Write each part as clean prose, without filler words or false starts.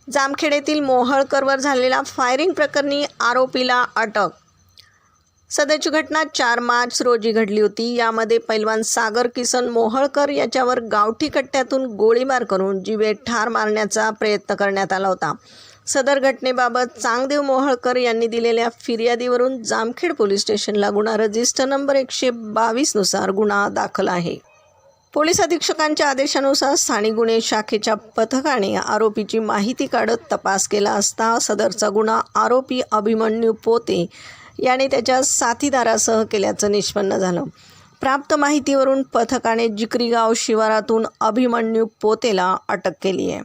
जामखेड मोहळकरवर झालेल्या फायरिंग प्रकरणी आरोपीला अटक। सदरची घटना 4 मार्च रोजी घडली होती। यामध्ये पैलवान सागर किसन मोहळकर याच्यावर गावठी कट्ट्यातून गोळीबार करून जीवे ठार मारण्याचा प्रयत्न करण्यात आला होता। सदर घटनेबाबत चांगदेव मोहळकर यांनी दिलेल्या फिर्यादीवरून जामखेड पोलीस स्टेशनला गुन्हा रजिस्टर नंबर 122 नुसार गुन्हा दाखल आहे। पोलीस अधीक्षकांच्या आदेशानुसार स्थानिक गुन्हे शाखेच्या पथकाने आरोपीची माहिती काढत तपास केला असता सदरचा गुन्हा आरोपी अभिमन्यू पोते याने त्याच्या साथीदारासह केल्याचं निष्पन्न झालं। प्राप्त माहितीवरून पथकाने जिकरी गाव शिवारातून अभिमन्यू पोतेला अटक केली आहे।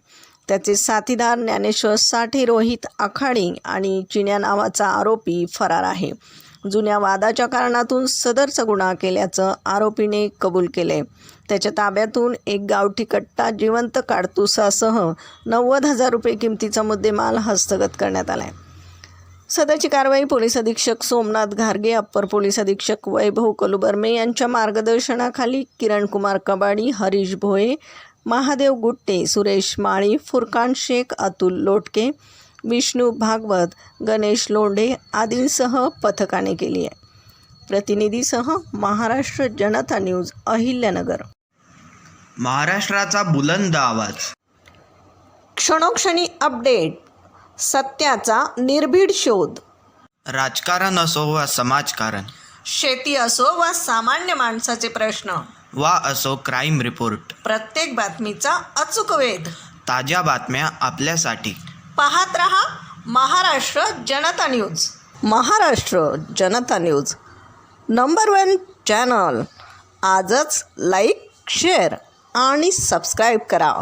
त्याचे साथीदार ज्ञानेश्वर साठे, रोहित आखाडी आणि चिन्या नावाचा आरोपी फरार आहे। जुन्या वादाच्या कारणातून सदरचा गुन्हा केल्याचं आरोपीने कबूल केले। त्याच्या ताब्यातून एक गावठी कट्टा, जिवंत काडतुसासह 90,000 रुपये किमतीचा मुद्देमाल हस्तगत करण्यात आला आहे। सदरची कारवाई पोलीस अधीक्षक सोमनाथ घारगे, अप्पर पोलीस अधीक्षक वैभव कलुबर्मे यांच्या मार्गदर्शनाखाली किरण कुमार कबाडी, हरीश भोये, महादेव गुट्टे, सुरेश माळी, फुरकान शेख, अतुल लोटके, विष्णू भागवत, गणेश लोंढे आदींसह पथकाने केली आहे। प्रतिनिधीसह महाराष्ट्र जनता न्यूज, अहिल्यानगर। महाराष्ट्राचा बुलंद आवाज, क्षणोक्षणी अपडेट, सत्याचा निर्भीड शोध। राजकारण असो वा समाजकारण, शेती असो वा सामान्य माणसाचे प्रश्न, वा असो क्राईम रिपोर्ट, प्रत्येक बातमीचा अचूक वेध। ताज्या बातम्या आपल्यासाठी पाहत रहा महाराष्ट्र जनता न्यूज। महाराष्ट्र जनता न्यूज नंबर 1 चॅनल। आजच लाईक, शेअर आणि सबस्क्राईब करा।